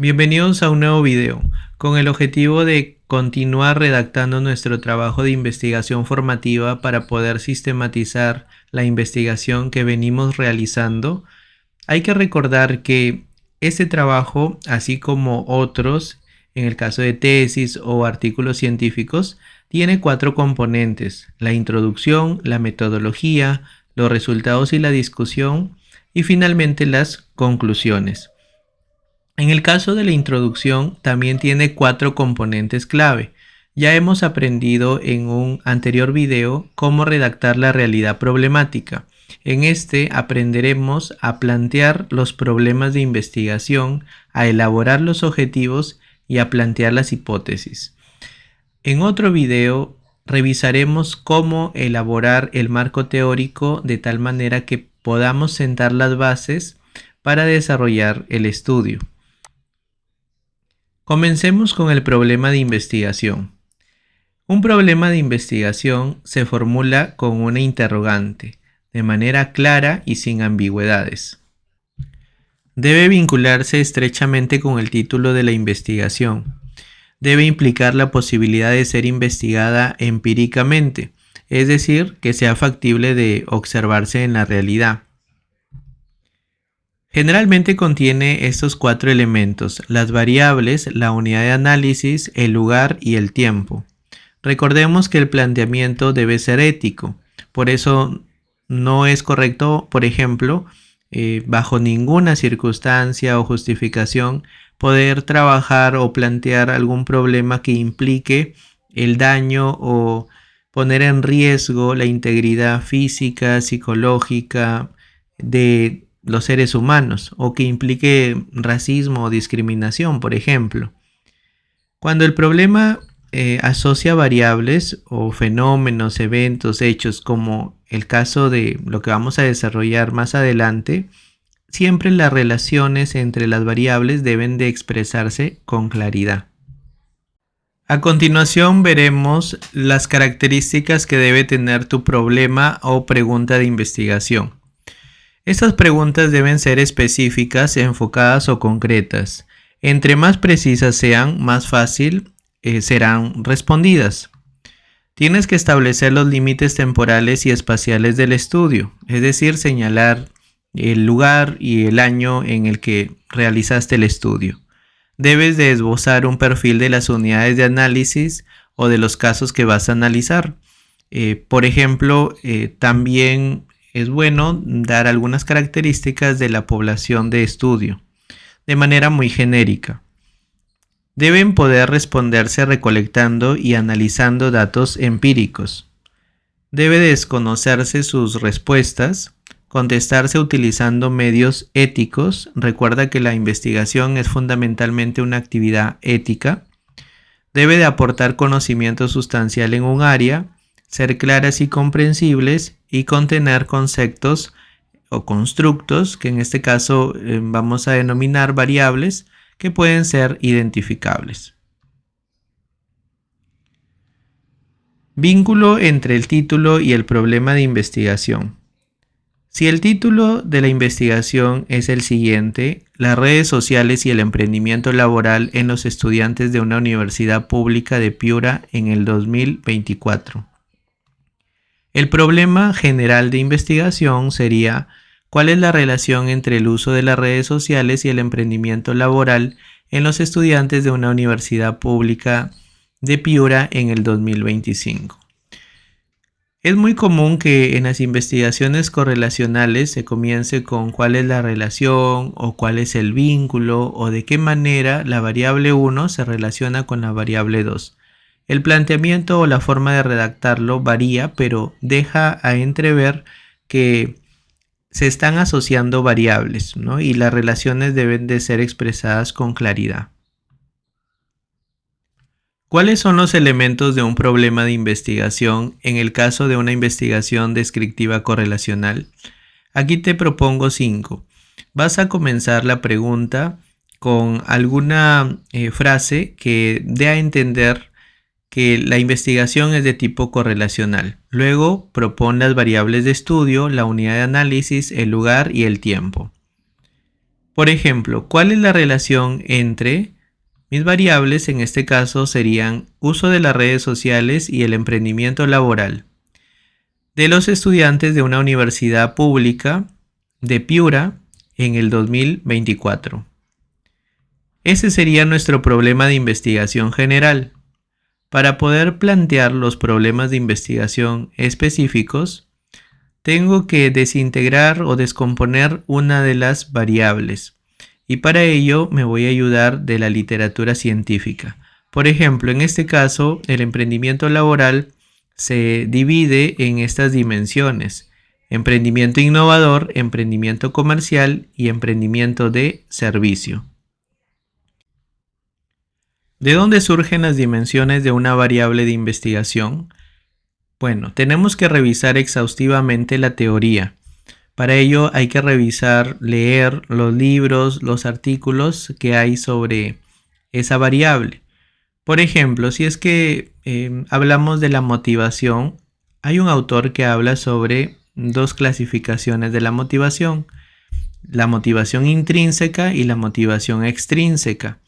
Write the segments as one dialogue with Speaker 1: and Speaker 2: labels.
Speaker 1: Bienvenidos a un nuevo video, con el objetivo de continuar redactando nuestro trabajo de investigación formativa para poder sistematizar la investigación que venimos realizando. Hay que recordar que este trabajo, así como otros, en el caso de tesis o artículos científicos, tiene 4 componentes: la introducción, la metodología, los resultados y la discusión, y finalmente las conclusiones. En el caso de la introducción también tiene 4 componentes clave. Ya hemos aprendido en un anterior video cómo redactar la realidad problemática. En este aprenderemos a plantear los problemas de investigación, a elaborar los objetivos y a plantear las hipótesis. En otro video revisaremos cómo elaborar el marco teórico de tal manera que podamos sentar las bases para desarrollar el estudio. Comencemos con el problema de investigación. Un problema de investigación se formula con una interrogante, de manera clara y sin ambigüedades. Debe vincularse estrechamente con el título de la investigación. Debe implicar la posibilidad de ser investigada empíricamente, es decir, que sea factible de observarse en la realidad. Generalmente contiene estos 4 elementos: las variables, la unidad de análisis, el lugar y el tiempo. Recordemos que el planteamiento debe ser ético, por eso no es correcto, por ejemplo, bajo ninguna circunstancia o justificación, poder trabajar o plantear algún problema que implique el daño o poner en riesgo la integridad física, psicológica de los seres humanos, o que implique racismo o discriminación, por ejemplo. Cuando el problema asocia variables o fenómenos, eventos, hechos, como el caso de lo que vamos a desarrollar más adelante, siempre las relaciones entre las variables deben de expresarse con claridad. A continuación veremos las características que debe tener tu problema o pregunta de investigación. Estas preguntas deben ser específicas, enfocadas o concretas. Entre más precisas sean, más fácil serán respondidas. Tienes que establecer los límites temporales y espaciales del estudio, es decir, señalar el lugar y el año en el que realizaste el estudio. Debes de esbozar un perfil de las unidades de análisis o de los casos que vas a analizar. Por ejemplo, también es bueno dar algunas características de la población de estudio, de manera muy genérica. Deben poder responderse recolectando y analizando datos empíricos. Debe desconocerse sus respuestas, contestarse utilizando medios éticos. Recuerda que la investigación es fundamentalmente una actividad ética. Debe de aportar conocimiento sustancial en un área, ser claras y comprensibles y contener conceptos o constructos, que en este caso vamos a denominar variables, que pueden ser identificables. Vínculo entre el título y el problema de investigación. Si el título de la investigación es el siguiente: las redes sociales y el emprendimiento laboral en los estudiantes de una universidad pública de Piura en el 2024. El problema general de investigación sería: ¿cuál es la relación entre el uso de las redes sociales y el emprendimiento laboral en los estudiantes de una universidad pública de Piura en el 2025? Es muy común que en las investigaciones correlacionales se comience con cuál es la relación o cuál es el vínculo o de qué manera la variable 1 se relaciona con la variable 2. El planteamiento o la forma de redactarlo varía, pero deja a entrever que se están asociando variables, ¿no? Y las relaciones deben de ser expresadas con claridad. ¿Cuáles son los elementos de un problema de investigación en el caso de una investigación descriptiva correlacional? Aquí te propongo 5. Vas a comenzar la pregunta con alguna frase que dé a entender que la investigación es de tipo correlacional. Luego propon las variables de estudio, la unidad de análisis, el lugar y el tiempo. Por ejemplo, ¿cuál es la relación entre mis variables? En este caso serían uso de las redes sociales y el emprendimiento laboral de los estudiantes de una universidad pública de Piura en el 2024. Ese sería nuestro problema de investigación general. Para poder plantear los problemas de investigación específicos, tengo que desintegrar o descomponer una de las variables. Y para ello me voy a ayudar de la literatura científica. Por ejemplo, en este caso, el emprendimiento laboral se divide en estas dimensiones: emprendimiento innovador, emprendimiento comercial y emprendimiento de servicio. ¿De dónde surgen las dimensiones de una variable de investigación? Bueno, tenemos que revisar exhaustivamente la teoría. Para ello hay que revisar, leer los libros, los artículos que hay sobre esa variable. Por ejemplo, si es que hablamos de la motivación, hay un autor que habla sobre dos clasificaciones de la motivación intrínseca y la motivación extrínseca.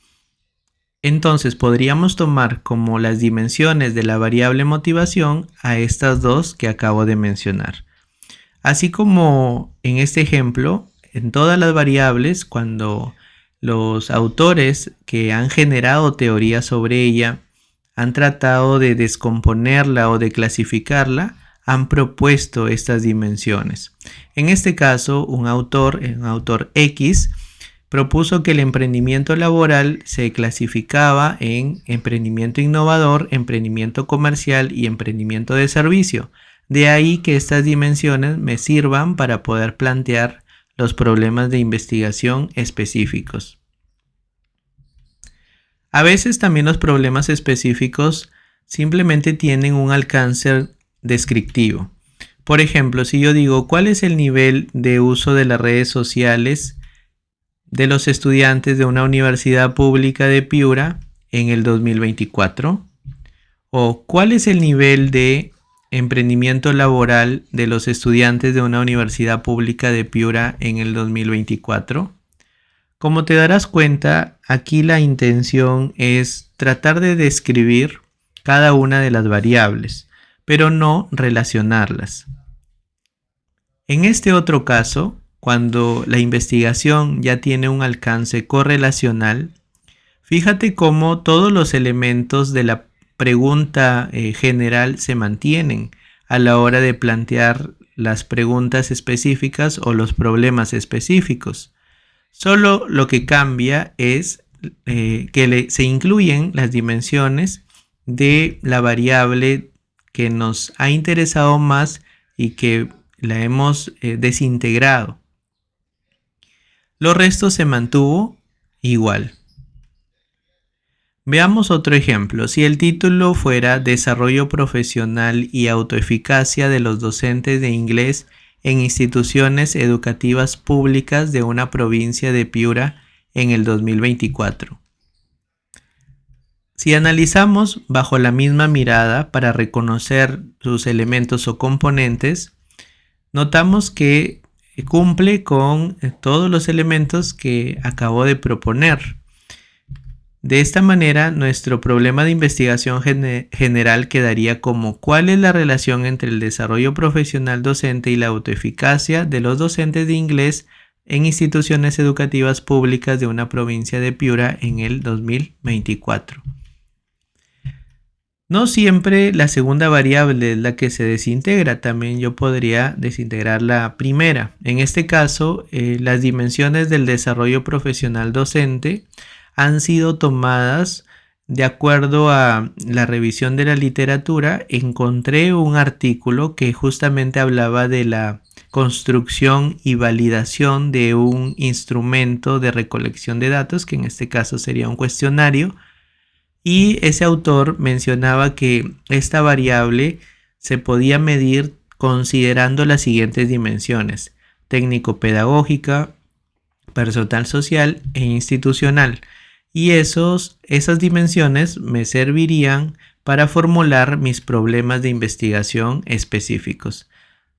Speaker 1: Entonces podríamos tomar como las dimensiones de la variable motivación a estas dos que acabo de mencionar. Así como en este ejemplo, en todas las variables, cuando los autores que han generado teorías sobre ella han tratado de descomponerla o de clasificarla, han propuesto estas dimensiones. En este caso, un autor X, propuso que el emprendimiento laboral se clasificaba en emprendimiento innovador, emprendimiento comercial y emprendimiento de servicio. De ahí que estas dimensiones me sirvan para poder plantear los problemas de investigación específicos. A veces también los problemas específicos simplemente tienen un alcance descriptivo. Por ejemplo, si yo digo ¿cuál es el nivel de uso de las redes sociales de los estudiantes de una universidad pública de Piura en el 2024? ¿O cuál es el nivel de emprendimiento laboral de los estudiantes de una universidad pública de Piura en el 2024? Como te darás cuenta, aquí la intención es tratar de describir cada una de las variables, pero no relacionarlas. En este otro caso, cuando la investigación ya tiene un alcance correlacional, fíjate cómo todos los elementos de la pregunta general se mantienen a la hora de plantear las preguntas específicas o los problemas específicos. Solo lo que cambia es que se incluyen las dimensiones de la variable que nos ha interesado más y que la hemos desintegrado. Los restos se mantuvo igual. Veamos otro ejemplo. Si el título fuera Desarrollo profesional y autoeficacia de los docentes de inglés en instituciones educativas públicas de una provincia de Piura en el 2024. Si analizamos bajo la misma mirada para reconocer sus elementos o componentes, notamos que cumple con todos los elementos que acabo de proponer. De esta manera, nuestro problema de investigación general quedaría como ¿cuál es la relación entre el desarrollo profesional docente y la autoeficacia de los docentes de inglés en instituciones educativas públicas de una provincia de Piura en el 2024? No siempre la segunda variable es la que se desintegra, también yo podría desintegrar la primera. En este caso, las dimensiones del desarrollo profesional docente han sido tomadas de acuerdo a la revisión de la literatura. Encontré un artículo que justamente hablaba de la construcción y validación de un instrumento de recolección de datos, que en este caso sería un cuestionario. Y ese autor mencionaba que esta variable se podía medir considerando las siguientes dimensiones: técnico-pedagógica, personal social e institucional. Y esas dimensiones me servirían para formular mis problemas de investigación específicos.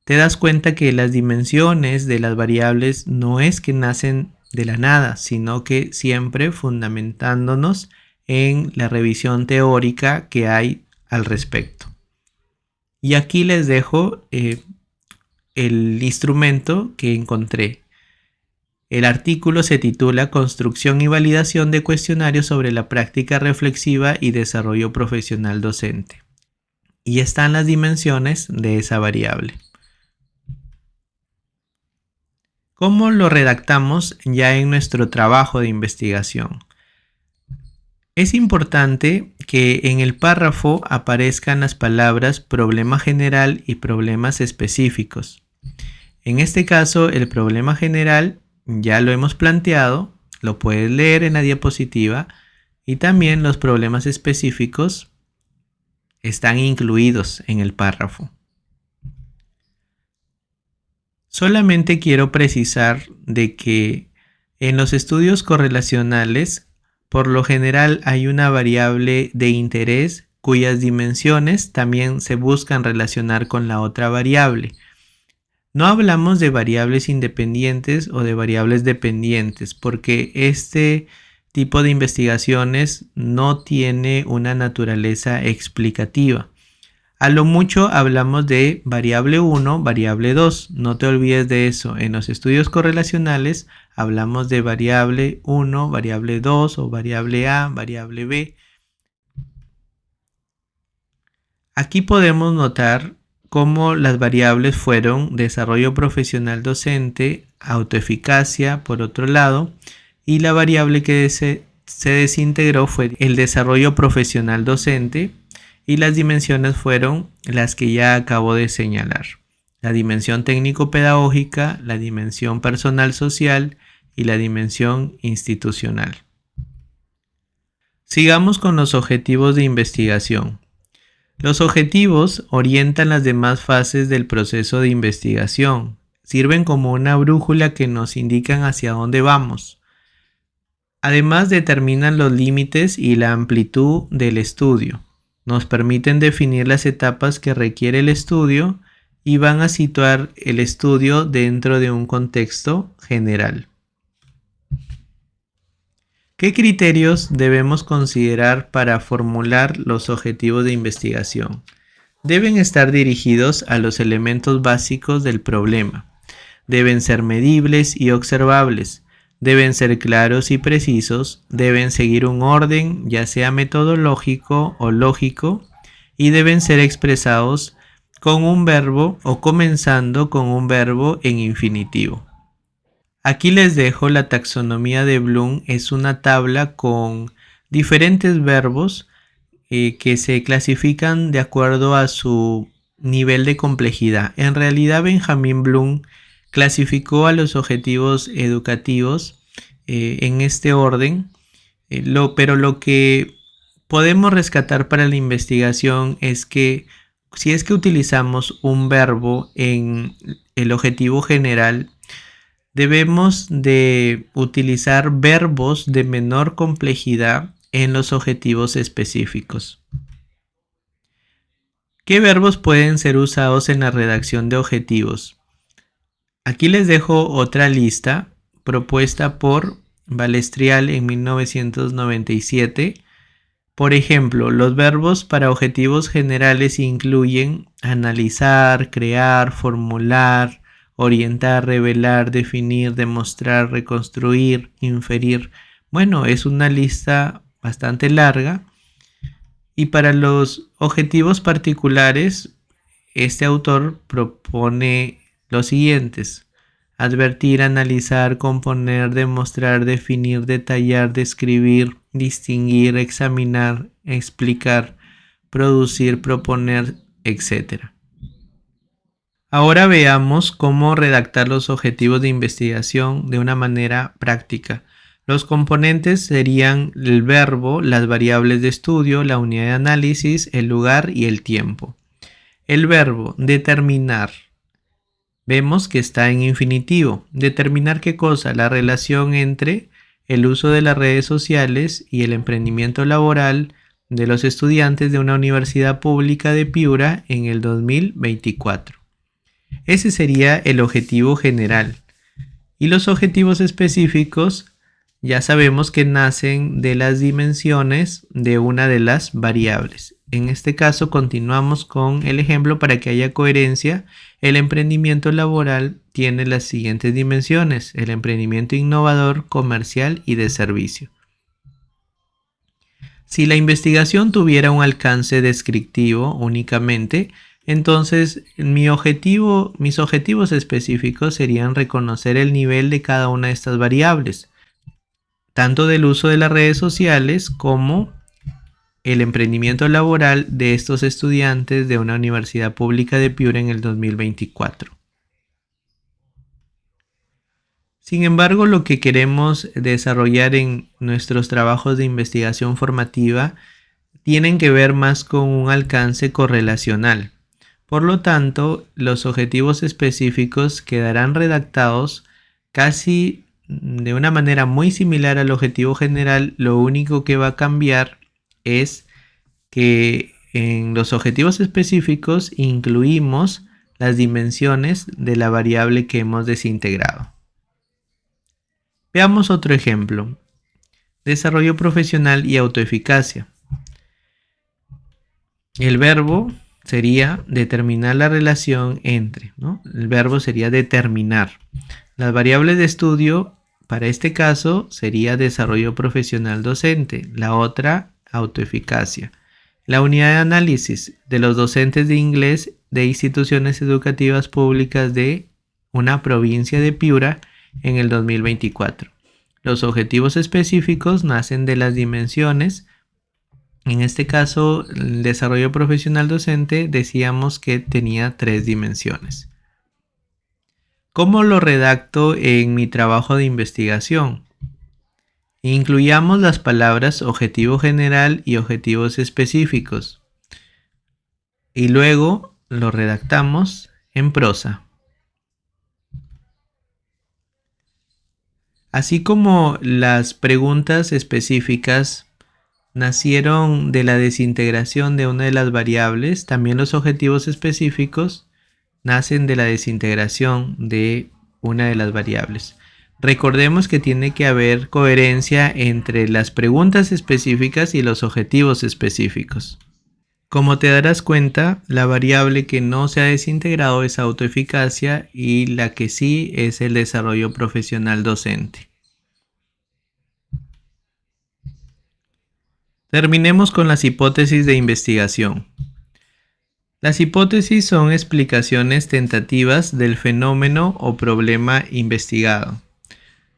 Speaker 1: Te das cuenta que las dimensiones de las variables no es que nacen de la nada, sino que siempre fundamentándonos en la revisión teórica que hay al respecto. Y aquí les dejo el instrumento que encontré. El artículo se titula Construcción y validación de cuestionarios sobre la práctica reflexiva y desarrollo profesional docente. Y están las dimensiones de esa variable. ¿Cómo lo redactamos ya en nuestro trabajo de investigación? Es importante que en el párrafo aparezcan las palabras problema general y problemas específicos. En este caso, el problema general ya lo hemos planteado, lo puedes leer en la diapositiva, y también los problemas específicos están incluidos en el párrafo. Solamente quiero precisar de que en los estudios correlacionales, por lo general hay una variable de interés cuyas dimensiones también se buscan relacionar con la otra variable. No hablamos de variables independientes o de variables dependientes, porque este tipo de investigaciones no tiene una naturaleza explicativa. A lo mucho hablamos de variable 1, variable 2. No te olvides de eso. En los estudios correlacionales hablamos de variable 1, variable 2 o variable A, variable B. Aquí podemos notar cómo las variables fueron desarrollo profesional docente, autoeficacia por otro lado, y la variable que se desintegró fue el desarrollo profesional docente, y las dimensiones fueron las que ya acabo de señalar: la dimensión técnico-pedagógica, la dimensión personal-social y la dimensión institucional. Sigamos con los objetivos de investigación. Los objetivos orientan las demás fases del proceso de investigación. Sirven como una brújula que nos indican hacia dónde vamos. Además, determinan los límites y la amplitud del estudio. Nos permiten definir las etapas que requiere el estudio y van a situar el estudio dentro de un contexto general. ¿Qué criterios debemos considerar para formular los objetivos de investigación? Deben estar dirigidos a los elementos básicos del problema. Deben ser medibles y observables. Deben ser claros y precisos. Deben seguir un orden, ya sea metodológico o lógico, y deben ser expresados con un verbo o comenzando con un verbo en infinitivo. Aquí les dejo la taxonomía de Bloom. Es una tabla con diferentes verbos que se clasifican de acuerdo a su nivel de complejidad. En realidad, Benjamin Bloom clasificó a los objetivos educativos en este orden, pero lo que podemos rescatar para la investigación es que si es que utilizamos un verbo en el objetivo general, debemos de utilizar verbos de menor complejidad en los objetivos específicos. ¿Qué verbos pueden ser usados en la redacción de objetivos? Aquí les dejo otra lista propuesta por Balestrial en 1997. Por ejemplo, los verbos para objetivos generales incluyen analizar, crear, formular, orientar, revelar, definir, demostrar, reconstruir, inferir. Bueno, es una lista bastante larga. Y para los objetivos particulares, este autor propone los siguientes: advertir, analizar, componer, demostrar, definir, detallar, describir, distinguir, examinar, explicar, producir, proponer, etc. Ahora veamos cómo redactar los objetivos de investigación de una manera práctica. Los componentes serían el verbo, las variables de estudio, la unidad de análisis, el lugar y el tiempo. El verbo determinar. Vemos que está en infinitivo. ¿Determinar qué cosa? La relación entre el uso de las redes sociales y el emprendimiento laboral de los estudiantes de una universidad pública de Piura en el 2024. Ese sería el objetivo general. Y los objetivos específicos ya sabemos que nacen de las dimensiones de una de las variables. En este caso continuamos con el ejemplo para que haya coherencia. El emprendimiento laboral tiene las siguientes dimensiones: el emprendimiento innovador, comercial y de servicio. Si la investigación tuviera un alcance descriptivo únicamente, entonces mis objetivos específicos serían reconocer el nivel de cada una de estas variables, tanto del uso de las redes sociales como el emprendimiento laboral de estos estudiantes de una universidad pública de Piura en el 2024. Sin embargo, lo que queremos desarrollar en nuestros trabajos de investigación formativa tienen que ver más con un alcance correlacional. Por lo tanto, los objetivos específicos quedarán redactados casi de una manera muy similar al objetivo general. Lo único que va a cambiar es que en los objetivos específicos incluimos las dimensiones de la variable que hemos desintegrado. Veamos otro ejemplo: desarrollo profesional y autoeficacia. El verbo sería determinar la relación entre, ¿no? El verbo sería determinar. Las variables de estudio para este caso sería desarrollo profesional docente, la otra autoeficacia. La unidad de análisis de los docentes de inglés de instituciones educativas públicas de una provincia de Piura en el 2024. Los objetivos específicos nacen de las dimensiones. En este caso, el desarrollo profesional docente decíamos que tenía 3 dimensiones. ¿Cómo lo redacto en mi trabajo de investigación? Incluyamos las palabras objetivo general y objetivos específicos. Y luego lo redactamos en prosa. Así como las preguntas específicas nacieron de la desintegración de una de las variables, también los objetivos específicos nacen de la desintegración de una de las variables. Recordemos que tiene que haber coherencia entre las preguntas específicas y los objetivos específicos. Como te darás cuenta, la variable que no se ha desintegrado es autoeficacia y la que sí es el desarrollo profesional docente. Terminemos con las hipótesis de investigación. Las hipótesis son explicaciones tentativas del fenómeno o problema investigado.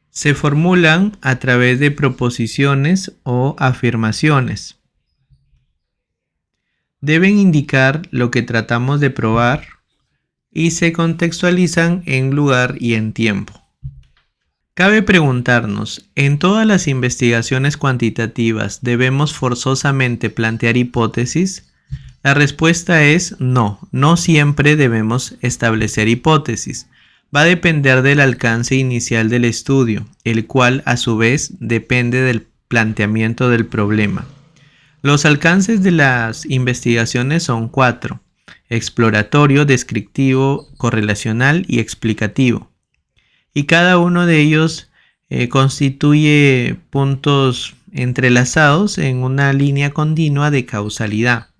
Speaker 1: Se formulan a través de proposiciones o afirmaciones. Deben indicar lo que tratamos de probar y se contextualizan en lugar y en tiempo. Cabe preguntarnos, ¿en todas las investigaciones cuantitativas debemos forzosamente plantear hipótesis? La respuesta es no, no siempre debemos establecer hipótesis. Va a depender del alcance inicial del estudio, el cual a su vez depende del planteamiento del problema. Los alcances de las investigaciones son 4: exploratorio, descriptivo, correlacional y explicativo. Y cada uno de ellos constituye puntos entrelazados en una línea continua de causalidad,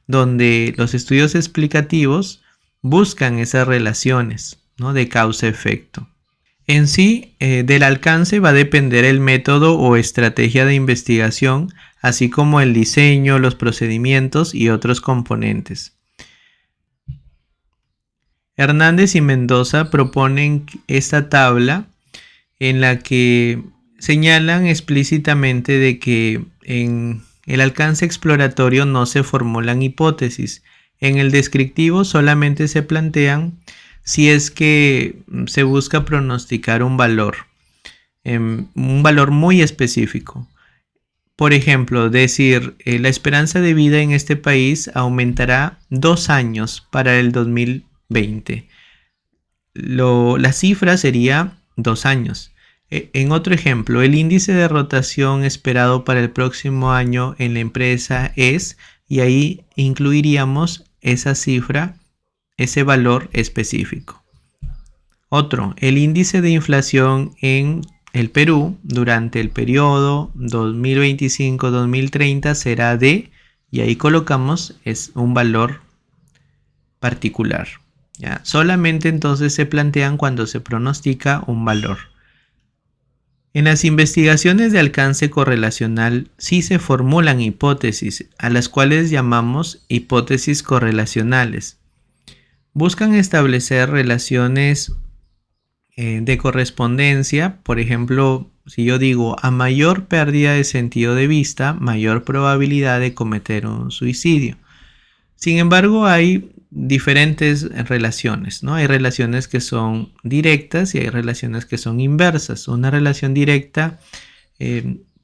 Speaker 1: donde los estudios explicativos buscan esas relaciones, ¿no?, de causa-efecto. En sí, del alcance va a depender el método o estrategia de investigación, así como el diseño, los procedimientos y otros componentes. Hernández y Mendoza proponen esta tabla en la que señalan explícitamente de que en el alcance exploratorio no se formulan hipótesis. En el descriptivo solamente se plantean si es que se busca pronosticar un valor muy específico. Por ejemplo, decir la esperanza de vida en este país aumentará 2 años para el 2020. La cifra sería 2 años. En otro ejemplo, el índice de rotación esperado para el próximo año en la empresa es, y ahí incluiríamos esa cifra, ese valor específico. Otro, el índice de inflación en el Perú durante el periodo 2025-2030 será de, y ahí colocamos, es un valor particular. ¿Ya? Solamente entonces se plantean cuando se pronostica un valor. En las investigaciones de alcance correlacional sí se formulan hipótesis, a las cuales llamamos hipótesis correlacionales. Buscan establecer relaciones de correspondencia. Por ejemplo, si yo digo a mayor pérdida de sentido de vista, mayor probabilidad de cometer un suicidio. Sin embargo, hay diferentes relaciones, ¿no? Hay relaciones que son directas y hay relaciones que son inversas. Una relación directa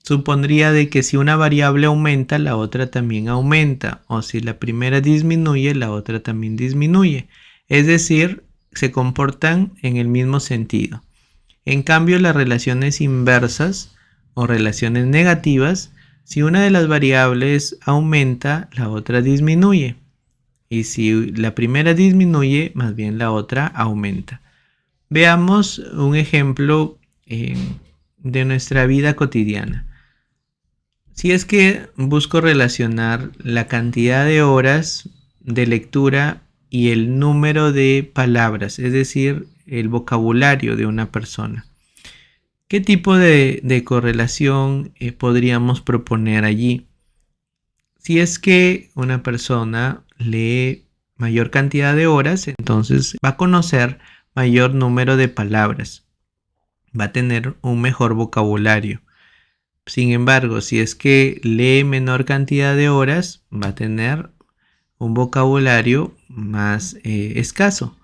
Speaker 1: supondría de que si una variable aumenta, la otra también aumenta, o si la primera disminuye, la otra también disminuye. Es decir, se comportan en el mismo sentido. En cambio, las relaciones inversas o relaciones negativas, si una de las variables aumenta, la otra disminuye. Y si la primera disminuye, más bien la otra aumenta. Veamos un ejemplo de nuestra vida cotidiana. Si es que busco relacionar la cantidad de horas de lectura y el número de palabras, es decir, el vocabulario de una persona, ¿qué tipo de correlación podríamos proponer allí? Si es que una persona lee mayor cantidad de horas, entonces va a conocer mayor número de palabras, va a tener un mejor vocabulario. Sin embargo, si es que lee menor cantidad de horas, va a tener un vocabulario más escaso.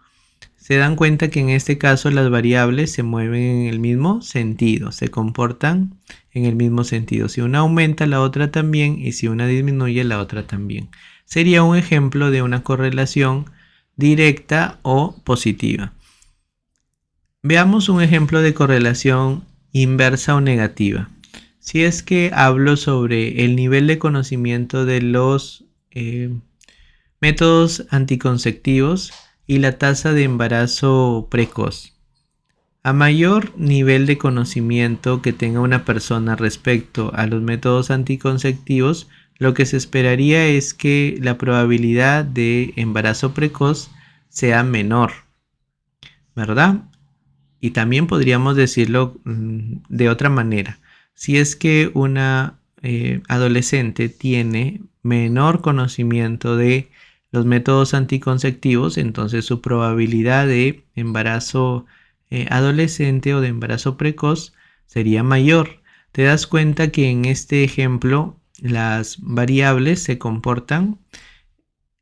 Speaker 1: Se dan cuenta que en este caso las variables se mueven en el mismo sentido, se comportan en el mismo sentido. Si una aumenta, la otra también, y si una disminuye, la otra también. Sería un ejemplo de una correlación directa o positiva. Veamos un ejemplo de correlación inversa o negativa. Si es que hablo sobre el nivel de conocimiento de los métodos anticonceptivos y la tasa de embarazo precoz. A mayor nivel de conocimiento que tenga una persona respecto a los métodos anticonceptivos, lo que se esperaría es que la probabilidad de embarazo precoz sea menor, ¿verdad? Y también podríamos decirlo de otra manera. Si es que una adolescente tiene menor conocimiento de los métodos anticonceptivos, entonces su probabilidad de embarazo adolescente o de embarazo precoz sería mayor. Te das cuenta que en este ejemplo las variables se comportan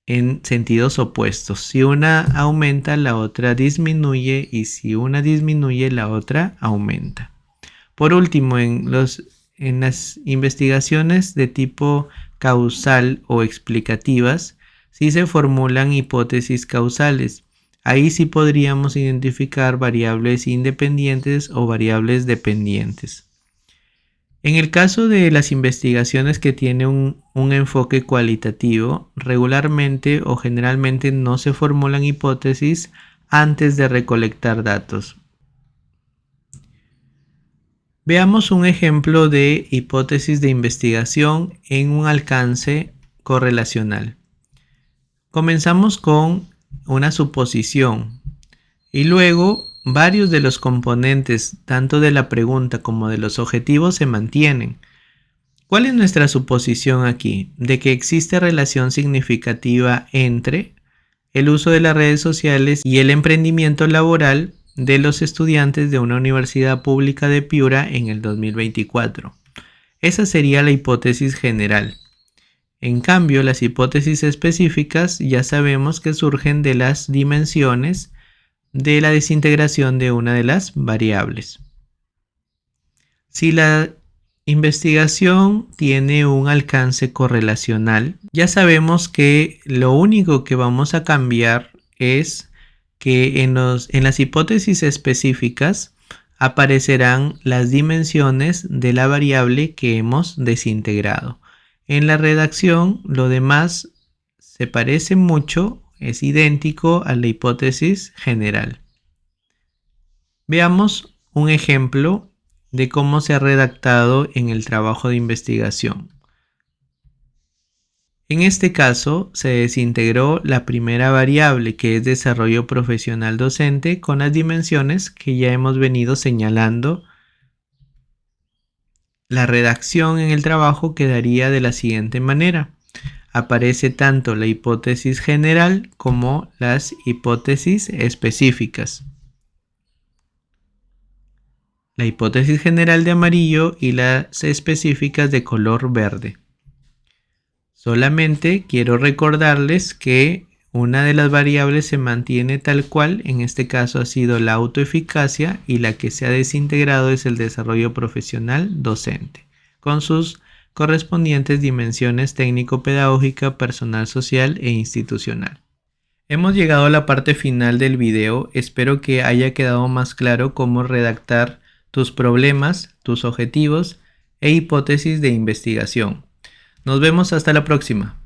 Speaker 1: en sentidos opuestos. Si una aumenta, la otra disminuye, y si una disminuye, la otra aumenta. Por último, en las investigaciones de tipo causal o explicativas, sí se formulan hipótesis causales. Ahí sí podríamos identificar variables independientes o variables dependientes. En el caso de las investigaciones que tienen un enfoque cualitativo, regularmente o generalmente no se formulan hipótesis antes de recolectar datos. Veamos un ejemplo de hipótesis de investigación en un alcance correlacional. Comenzamos con una suposición y luego varios de los componentes, tanto de la pregunta como de los objetivos, se mantienen. ¿Cuál es nuestra suposición aquí? De que existe relación significativa entre el uso de las redes sociales y el emprendimiento laboral de los estudiantes de una universidad pública de Piura en el 2024. Esa sería la hipótesis general. En cambio, las hipótesis específicas ya sabemos que surgen de las dimensiones de la desintegración de una de las variables. Si la investigación tiene un alcance correlacional, ya sabemos que lo único que vamos a cambiar es que en las hipótesis específicas aparecerán las dimensiones de la variable que hemos desintegrado. En la redacción, lo demás se parece mucho, es idéntico a la hipótesis general. Veamos un ejemplo de cómo se ha redactado en el trabajo de investigación. En este caso, se desintegró la primera variable, que es desarrollo profesional docente, con las dimensiones que ya hemos venido señalando. La redacción en el trabajo quedaría de la siguiente manera. Aparece tanto la hipótesis general como las hipótesis específicas. La hipótesis general de amarillo y las específicas de color verde. Solamente quiero recordarles que una de las variables se mantiene tal cual, en este caso ha sido la autoeficacia, y la que se ha desintegrado es el desarrollo profesional docente, con sus correspondientes dimensiones técnico-pedagógica, personal social e institucional. Hemos llegado a la parte final del video, espero que haya quedado más claro cómo redactar tus problemas, tus objetivos e hipótesis de investigación. Nos vemos hasta la próxima.